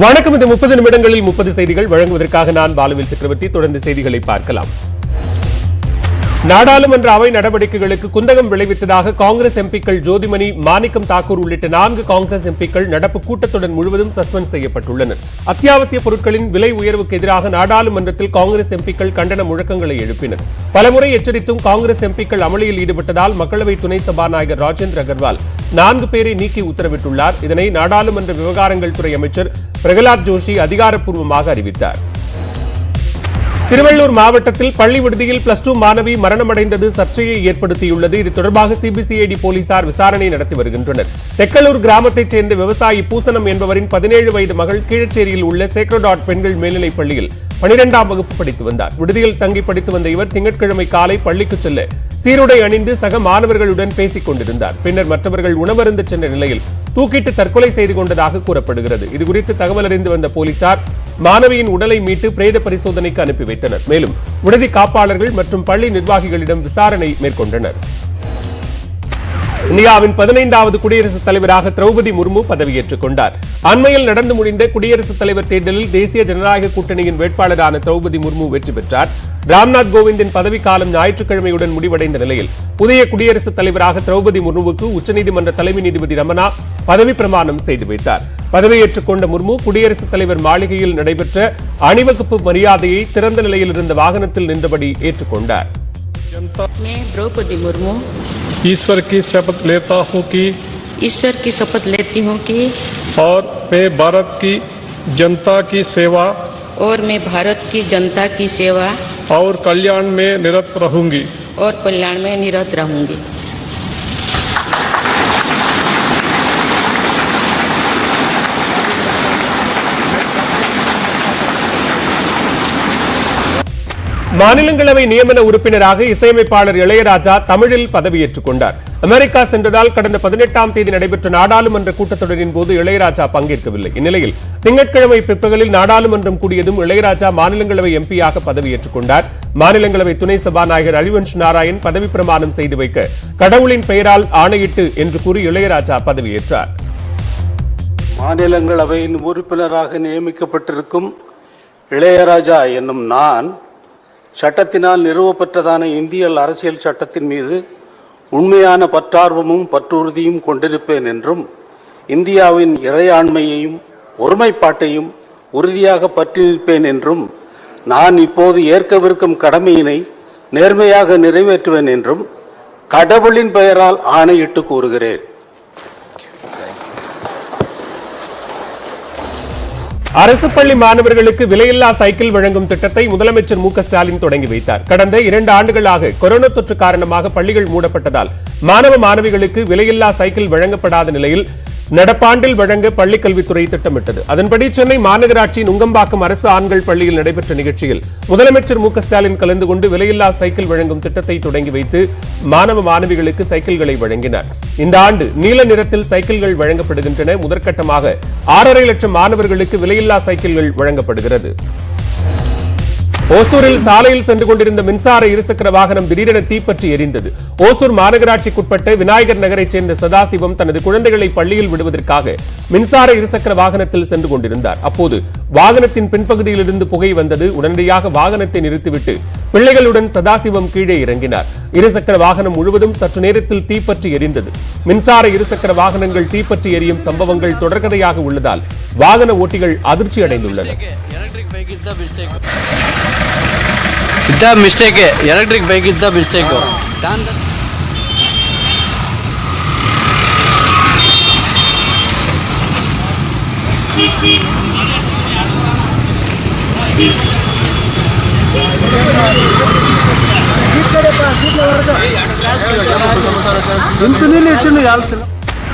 வணக்கம். இந்த 30 நிமிடங்களில் 30 செய்திகள் வழங்குவதற்காக நான் பாலுவில் சக்கரவர்த்தி. தொடர்ந்து செய்திகளை பார்க்கலாம். நாடாளுமன்ற அவை நடவடிக்கைகளுக்கு குந்தகம் விளைவித்ததாக காங்கிரஸ் எம்பிக்கள் ஜோதிமணி, மாணிக்கம் தாக்கூர் உள்ளிட்ட 4 காங்கிரஸ் எம்பிக்கள் நடப்பு கூட்டத்தொடர் முழுவதும் சஸ்பெண்ட் செய்யப்பட்டுள்ளனர். அத்தியாவசிய பொருட்களின் விலை உயர்வுக்கு எதிராக நாடாளுமன்றத்தில் காங்கிரஸ் எம்பிக்கள் கண்டன முழக்கங்களை எழுப்பினர். பலமுறை எச்சரித்தும் காங்கிரஸ் எம்பிக்கள் அமளியில் ஈடுபட்டதால் மக்களவை துணை சபாநாயகர் ராஜேந்திர அகர்வால் 4 பேரை நீக்கி உத்தரவிட்டுள்ளார். இதனை நாடாளுமன்ற விவகாரங்கள் துறை அமைச்சர் பிரகலாத் ஜோஷி அதிகாரப்பூர்வமாக அறிவித்தார். திருவள்ளூர் மாவட்டத்தில் பள்ளி விடுதியில் +2 மாணவி மரணமடைந்தது சர்ச்சையை ஏற்படுத்தியுள்ளது. இது தொடர்பாக சிபிசிஐடி போலீசார் விசாரணை நடத்தி வருகின்றனர். தெக்கலூர் கிராமத்தைச் சேர்ந்த விவசாயி பூசணம் என்பவரின் 17 வயது மகள் கீழச்சேரியில் உள்ள சேக்ரட் பெண்கள் மேல்நிலைப் பள்ளியில் 12ஆம் வகுப்பு படித்து வந்தார். விடுதியில் தங்கி படித்து வந்த இவர் திங்கட்கிழமை காலை பள்ளிக்கு செல்ல சீருடை அணிந்து சக மாணவர்களுடன் பேசிக் கொண்டிருந்தார். பின்னர் மற்றவர்கள் உணவருந்த சென்ற நிலையில் தூக்கிட்டு தற்கொலை செய்து கொண்டதாக கூறப்படுகிறது. இதுகுறித்து தகவல் அறிந்து வந்த போலீசார் மாணவியின் உடலை மீட்டு பிரேத பரிசோதனைக்கு அனுப்பி வைத்தனர். மேலும் விடுதி காப்பாளர்கள் மற்றும் பள்ளி நிர்வாகிகளிடம் விசாரணை மேற்கொண்டனர். இந்தியாவின் 15வது குடியரசுத் தலைவராக திரௌபதி முர்மு பதவியேற்றுக் கொண்டார். அண்மையில் நடந்து முடிந்த குடியரசுத் தலைவர் தேர்தலில் தேசிய ஜனநாயக கூட்டணியின் வேட்பாளரான திரௌபதி முர்மு வெற்றி பெற்றார். ராம்நாத் கோவிந்தின் பதவிக்காலம் ஞாயிற்றுக்கிழமையுடன் முடிவடைந்த நிலையில் புதிய குடியரசுத் தலைவராக திரௌபதி முர்முவுக்கு உச்சநீதிமன்ற தலைமை நீதிபதி ரமணா பதவி பிரமாணம் செய்து வைத்தார். பதவியேற்றுக் கொண்ட முர்மு குடியரசுத் தலைவர் மாளிகையில் நடைபெற்ற அணிவகுப்பு மரியாதையை திறந்த நிலையில் இருந்த வாகனத்தில் நின்றபடி ஏற்றுக்கொண்டார். ईश्वर की शपथ लेता हूं कि और मैं भारत की जनता की सेवा और कल्याण में निरत रहूंगी மாநிலங்களவை நியமன உறுப்பினராக இசையமைப்பாளர் இளையராஜா தமிழில் பதவியேற்றுக் கொண்டார். அமெரிக்கா சென்றதால் கடந்த 18ஆம் தேதி நடைபெற்ற நாடாளுமன்ற கூட்டத்தொடரின் போது இளையராஜா பங்கேற்கவில்லை. இந்நிலையில் திங்கட்கிழமை பிற்பகலில் நாடாளுமன்றம் கூடியதும் இளையராஜா மாநிலங்களவை எம்பியாக பதவியேற்றுக் கொண்டார். மாநிலங்களவை துணை சபாநாயகர் ஹரிவன்ஷ் நாராயண் பதவி பிரமாணம் செய்து வைக்க கடவுளின் பெயரால் ஆணையிட்டு என்று கூறி இளையராஜா பதவியேற்றார். மாநிலங்களவையின் உறுப்பினராக நியமிக்கப்பட்டிருக்கும் இளையராஜா என்னும் நான் சட்டத்தினால் நிறுவப்பட்டதான இந்திய அரசியல் சட்டத்தின் மீது உண்மையான பற்றார்வமும் பற்றுறுதியும் கொண்டிருப்பேன் என்றும் இந்தியாவின் இறையாண்மையையும் ஒருமைப்பாட்டையும் உறுதியாக பற்றி நிற்பேன் என்றும் நான் இப்போது ஏற்கவிருக்கும் கடமையினை நேர்மையாக நிறைவேற்றுவேன் என்றும் கடவுளின் பெயரால் ஆணையிட்டு கூறுகிறேன். அரசு பள்ளி மாணவர்களுக்கு விலையில்லா சைக்கிள் வழங்கும் திட்டத்தை முதலமைச்சர் மு க ஸ்டாலின் தொடங்கி வைத்தார். கடந்த 2 ஆண்டுகளாக கொரோனா தொற்று காரணமாக பள்ளிகள் மூடப்பட்டதால் மாணவ மாணவிகளுக்கு விலையில்லா சைக்கிள் வழங்கப்படாத நிலையில் நடப்பாண்டில் வழங்க பள்ளிக்கல்வித்துறை திட்டமிட்டது. அதன்படி சென்னை மாநகராட்சி நுங்கம்பாக்கம் அரசு ஆண்கள் பள்ளியில் நடைபெற்ற நிகழ்ச்சியில் முதலமைச்சர் மு க ஸ்டாலின் கலந்து கொண்டு விலையில்லா சைக்கிள் வழங்கும் திட்டத்தை தொடங்கி வைத்து மாணவ மாணவிகளுக்கு சைக்கிள்களை வழங்கினார். இந்த ஆண்டு நீல நிறத்தில் சைக்கிள்கள் வழங்கப்படுகின்றன. முதற்கட்டமாக 6.5 லட்சம் மாணவர்களுக்கு விலையில்லா சைக்கிள்கள் வழங்கப்படுகிறது. ஓசூரில் சாலையில் சென்று கொண்டிருந்த மின்சார இருசக்கர வாகனம் திடீரென தீப்பற்றி எரிந்தது. ஓசூர் மாநகராட்சிக்குட்பட்ட விநாயகர் நகரைச் சேர்ந்த சதாசிவம் தனது குழந்தைகளை பள்ளியில் விடுவதற்காக மின்சார இருசக்கர வாகனத்தில் சென்று கொண்டிருந்தார். அப்போது வாகனத்தின் பின்பகுதியிலிருந்து புகை வந்தது. உடனடியாக வாகனத்தை நிறுத்திவிட்டு பிள்ளைகளுடன் சதாசிவம் கீழே இறங்கினார். இருசக்கர வாகனம் முழுவதும் சற்று நேரத்தில் தீப்பற்றி எரிந்தது. மின்சார இருசக்கர வாகனங்கள் தீப்பற்றி எரியும் சம்பவங்கள் தொடர்கதையாக உள்ளதால் வாகன ஓட்டிகள் அதிர்ச்சி அடைந்துள்ளனர். Electric bike is the mistake.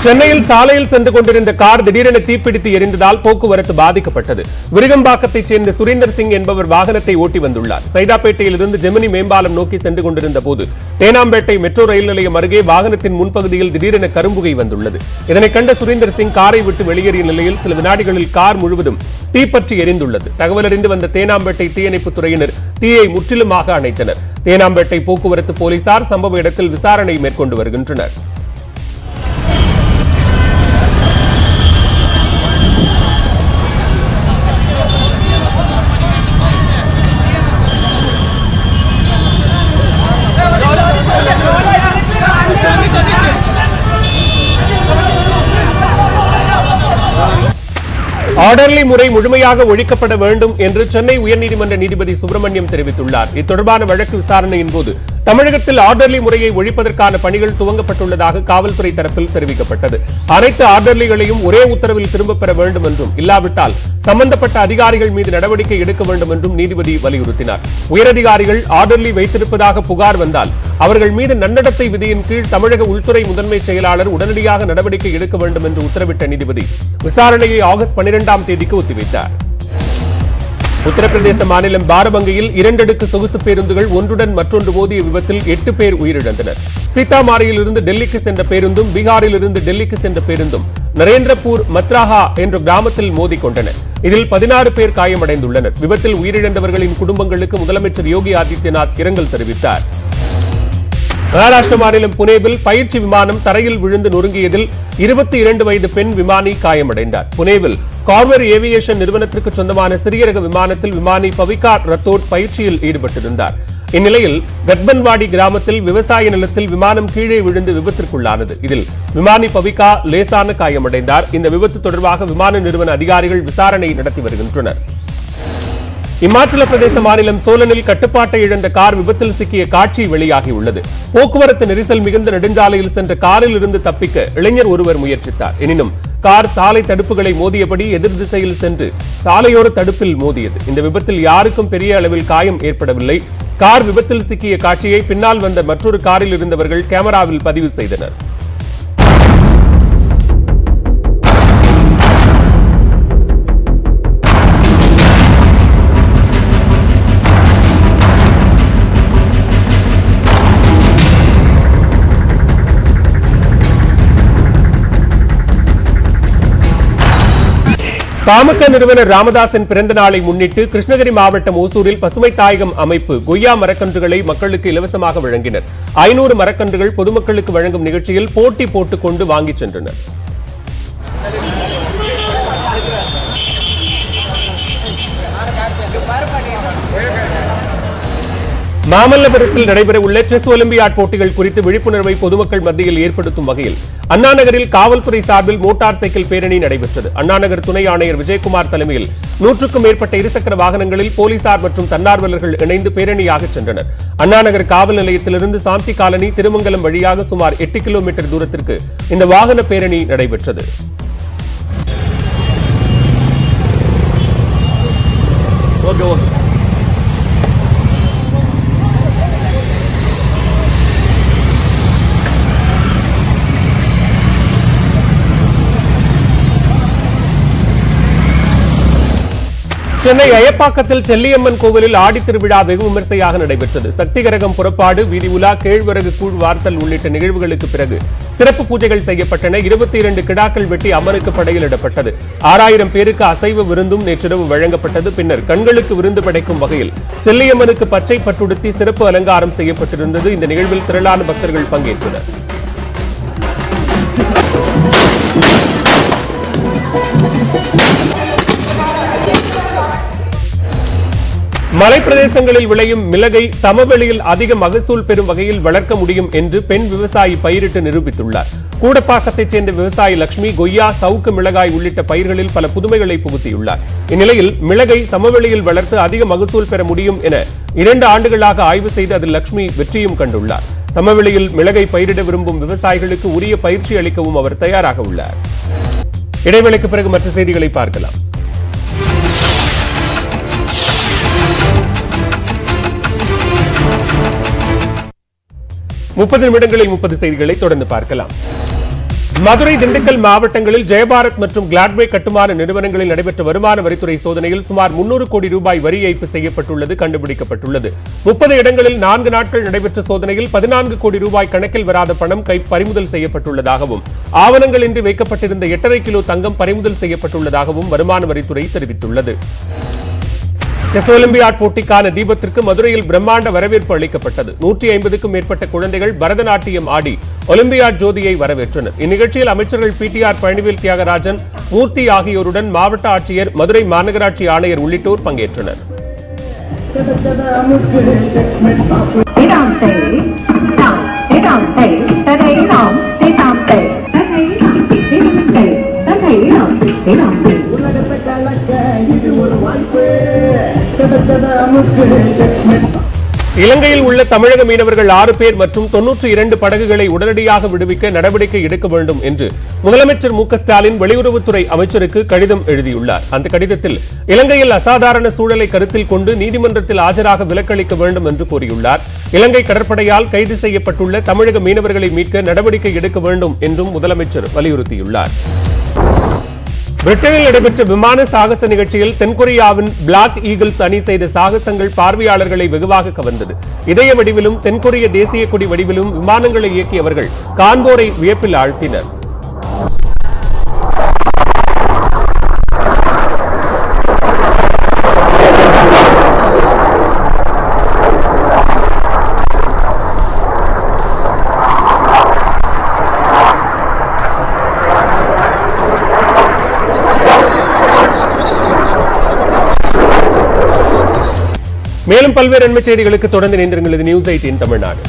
சென்னையில் சாலையில் சென்று கொண்டிருந்த கார் திடீரென தீப்பிடித்து எரிந்ததால் போக்குவரத்து பாதிக்கப்பட்டது. விருகம்பாக்கத்தைச் சேர்ந்த சுரேந்தர் சிங் என்பவர் வாகனத்தை ஓட்டி வந்துள்ளார். சைதாப்பேட்டையிலிருந்து ஜெமினி மேம்பாலம் நோக்கி சென்று கொண்டிருந்த போது தேனாம்பேட்டை மெட்ரோ ரயில் நிலையம் அருகே வாகனத்தின் முன்பகுதியில் திடீரென கரும்புகை வந்துள்ளது. இதனை கண்ட சுரேந்தர் சிங் காரை விட்டு வெளியேறிய நிலையில் சில வினாடிகளில் கார் முழுவதும் தீப்பற்றி எரிந்துள்ளது. தகவல் அறிந்து வந்த தேனாம்பேட்டை தீயணைப்புத் துறையினர் தீயை முற்றிலுமாக அணைத்தனர். தேனாம்பேட்டை போக்குவரத்து போலீசார் சம்பவ இடத்தில் விசாரணை மேற்கொண்டு வருகின்றனர். ஆர்டர்லி முறை முழுமையாக ஒழிக்கப்பட வேண்டும் என்று சென்னை உயர்நீதிமன்ற நீதிபதி சுப்பிரமணியம் தெரிவித்துள்ளார். இது தொடர்பான வழக்கு விசாரணையின் போது தமிழகத்தில் ஆர்டர்லி முறையை ஒழிப்பதற்கான பணிகள் துவங்கப்பட்டுள்ளதாக காவல்துறை தரப்பில் தெரிவிக்கப்பட்டது. அனைத்து ஆர்டர்லிகளையும் ஒரே உத்தரவில் திரும்பப் பெற வேண்டும் என்றும், இல்லாவிட்டால் சம்பந்தப்பட்ட அதிகாரிகள் மீது நடவடிக்கை எடுக்க வேண்டும் என்றும் நீதிபதி வலியுறுத்தினார். உயரதிகாரிகள் ஆர்டர்லி வைத்திருப்பதாக புகார் வந்தால் அவர்கள் மீது நன்னடத்தை விதியின் கீழ் தமிழக உள்துறை முதன்மை செயலாளர் உடனடியாக நடவடிக்கை எடுக்க வேண்டும் என்று உத்தரவிட்ட நீதிபதி விசாரணையை ஆகஸ்ட் 12ஆம் தேதிக்கு ஒத்திவைத்தார். உத்தரப்பிரதேச மாநிலம் பாரபங்கியில் 2 அடுக்கு சொகுசு பேருந்துகள் ஒன்றுடன் மற்றொன்று மோதிய விபத்தில் 8 பேர் உயிரிழந்தனர். சீதாமாரியில் இருந்து டெல்லிக்கு சென்ற பேருந்தும் பீகாரில் இருந்து டெல்லிக்கு சென்ற பேருந்தும் நரேந்திரபூர் மத்ராஹா என்ற கிராமத்தில் மோதிக்கொண்டன. இதில் 16 பேர் காயமடைந்துள்ளனர். விபத்தில் உயிரிழந்தவர்களின் குடும்பங்களுக்கு முதலமைச்சர் யோகி ஆதித்யநாத் இரங்கல் தெரிவித்தார். மகாராஷ்டிர மாநிலம் புனேவில் பயிற்சி விமானம் தரையில் விழுந்து நொறுங்கியதில் 22 வயது பெண் விமானி காயமடைந்தார். புனேவில் கார்வர் ஏவியேஷன் நிறுவனத்திற்கு சொந்தமான சிறிய ரக விமானத்தில் விமானி பவிகா ரத்தோட் பயிற்சியில் ஈடுபட்டிருந்தார். இந்நிலையில் கட்பன்வாடி கிராமத்தில் விவசாய நிலத்தில் விமானம் கீழே விழுந்து விபத்திற்குள்ளானது. இதில் விமானி பவிகா லேசான காயமடைந்தார். இந்த விபத்து தொடர்பாக விமான நிறுவன அதிகாரிகள் விசாரணை நடத்தி வருகின்றனர். இமாச்சல பிரதேச மாநிலம் சோலனில் கட்டுப்பாட்டை இழந்த கார் விபத்தில் சிக்கிய காட்சி வெளியாகியுள்ளது. போக்குவரத்து நெரிசல் மிகுந்த நெடுஞ்சாலையில் சென்ற காரில் இருந்து தப்பிக்க இளைஞர் ஒருவர் முயற்சித்தார். எனினும் கார் சாலை தடுப்புகளை மோதியபடி எதிர் திசையில் சென்று சாலையோர தடுப்பில் மோதியது. இந்த விபத்தில் யாருக்கும் பெரிய அளவில் காயம் ஏற்படவில்லை. கார் விபத்தில் சிக்கிய காட்சியை பின்னால் வந்த மற்றொரு காரில் இருந்தவர்கள் கேமராவில் பதிவு செய்தனர். பாமக நிறுவனர் ராமதாசின் பிறந்த நாளை முன்னிட்டு கிருஷ்ணகிரி மாவட்டம் ஓசூரில் பசுமை தாயகம் அமைப்பு கொய்யா மரக்கன்றுகளை மக்களுக்கு இலவசமாக வழங்கினர். 500 மரக்கன்றுகள் பொதுமக்களுக்கு வழங்கும் நிகழ்ச்சியில் போட்டி போட்டுக் கொண்டு வாங்கிச் சென்றனர். மாமல்லபுரத்தில் நடைபெறவுள்ள செஸ் ஒலிம்பியாட் போட்டிகள் குறித்து விழிப்புணர்வை பொதுமக்கள் மத்தியில் ஏற்படுத்தும் வகையில் அண்ணாநகரில் காவல்துறை சார்பில் மோட்டார் சைக்கிள் பேரணி நடைபெற்றது. அண்ணாநகர் துணை ஆணையர் விஜயகுமார் தலைமையில் 100க்கும் மேற்பட்ட இருசக்கர வாகனங்களில் போலீசார் மற்றும் தன்னார்வலர்கள் இணைந்து பேரணியாக சென்றனர். அண்ணாநகர் காவல் நிலையத்திலிருந்து சாந்தி காலனி திருமங்கலம் வழியாக சுமார் 8 கிலோமீட்டர் தூரத்திற்கு இந்த வாகன பேரணி நடைபெற்றது. சென்னை அயப்பாக்கத்தில் செல்லியம்மன் கோவிலில் ஆடி திருவிழா வெகு விமர்சையாக நடைபெற்றது. சக்தி கரகம் புறப்பாடு, வீதி உலா, கேழ்வரகு கூழ் வார்த்தல் உள்ளிட்ட நிகழ்வுகளுக்கு பிறகு சிறப்பு பூஜைகள் செய்யப்பட்டன. 22 கிடாக்கள் வெட்டி அம்மனுக்கு படையலிடப்பட்டது. 6000 பேருக்கு அசைவ விருந்தும் நேற்றிரவு வழங்கப்பட்டது. பின்னர் கண்களுக்கு விருந்து படைக்கும் வகையில் செல்லியம்மனுக்கு பச்சை பட்டுடுத்தி சிறப்பு அலங்காரம் செய்யப்பட்டிருந்தது. இந்த நிகழ்வில் திரளான பக்தர்கள் பங்கேற்றனர். மலைப்பிரதேசங்களில் விளையும் மிளகை சமவெளியில் அதிக மகசூல் பெறும் வகையில் வளர்க்க முடியும் என்று பெண் விவசாயி பயிரிட்டு நிரூபித்துள்ளார். கூடப்பாக்கத்தைச் சேர்ந்த விவசாயி லட்சுமி கொய்யா, சவுக்கு மிளகாய் உள்ளிட்ட பயிர்களில் பல புதுமைகளை புகுத்தியுள்ளார். இந்நிலையில் மிளகை சமவெளியில் வளர்த்து அதிக மகசூல் பெற முடியும் என 2 ஆண்டுகளாக ஆய்வு செய்து அதில் லட்சுமி வெற்றியும் கண்டுள்ளார். சமவெளியில் மிளகை பயிரிட விரும்பும் விவசாயிகளுக்கு உரிய பயிற்சி அளிக்கவும் அவர் தயாராக உள்ளார். இடைவேளைக்கு பிறகு மற்ற செய்திகளை பார்க்கலாம். 30 நிமிடங்களில் 30 செய்திகளை தொடர்ந்து பார்க்கலாம். மதுரை, திண்டுக்கல் மாவட்டங்களில் ஜெயபாரத் மற்றும் கிளாட்வே கட்டுமான நிறுவனங்களில் நடைபெற்ற வருமான வரித்துறை சோதனையில் சுமார் 300 கோடி ரூபாய் வரி ஏய்ப்பு செய்யப்பட்டுள்ளது கண்டுபிடிக்கப்பட்டுள்ளது. 30 இடங்களில் 4 நாட்கள் நடைபெற்ற சோதனையில் 14 கோடி ரூபாய் கணக்கில் வராத பணம் பறிமுதல் செய்யப்பட்டுள்ளதாகவும் ஆவணங்களின்றி வைக்கப்பட்டிருந்த 8.5 கிலோ தங்கம் பறிமுதல் செய்யப்பட்டுள்ளதாகவும் வருமான வரித்துறை தெரிவித்துள்ளது. செஸ் ஒலிம்பியாட் போட்டிக்கான தீபத்திற்கு மதுரையில் பிரம்மாண்ட வரவேற்பு அளிக்கப்பட்டது. 150க்கும் மேற்பட்ட குழந்தைகள் பரதநாட்டியம் ஆடி ஒலிம்பியாட் ஜோதியை வரவேற்றனர். இந்நிகழ்ச்சியில் அமைச்சர்கள் PTR பழனிவேல் தியாகராஜன், மூர்த்தி ஆகியோருடன் மாவட்ட ஆட்சியர், மதுரை மாநகராட்சி ஆணையர் உள்ளிட்டோர் பங்கேற்றனர். இலங்கையில் உள்ள தமிழக மீனவர்கள் 6 பேர் மற்றும் 92 படகுகளை உடனடியாக விடுவிக்க நடவடிக்கை எடுக்க வேண்டும் என்று முதலமைச்சர் மு.க.ஸ்டாலின் வெளியுறவுத்துறை அமைச்சருக்கு கடிதம் எழுதியுள்ளார். அந்த கடிதத்தில் இலங்கையில் அசாதாரண சூழலை கருத்தில் கொண்டு நீதிமன்றத்தில் ஆஜராக விலக்களிக்க வேண்டும் என்று கூறியுள்ளார். இலங்கை கடற்படையால் கைது செய்யப்பட்டுள்ள தமிழக மீனவர்களை மீட்க நடவடிக்கை எடுக்க வேண்டும் என்றும் முதலமைச்சர் வலியுறுத்தியுள்ளார். பிரிட்டனில் நடைபெற்ற விமான சாகச நிகழ்ச்சியில் தென்கொரியாவின் பிளாக் ஈகிள்ஸ் அணி செய்த சாகசங்கள் பார்வையாளர்களை வெகுவாக கவர்ந்தது. இதய வடிவிலும் தென்கொரிய தேசிய கொடி வடிவிலும் விமானங்களை இயக்கியவர்கள் காண்போரை வியப்பில் ஆழ்த்தினர். மேலும் பல்வேறு அண்மைச் செய்திகளுக்கு தொடர்ந்து இணைந்திருங்கள். இது நியூஸ் 18 தமிழ்நாடு.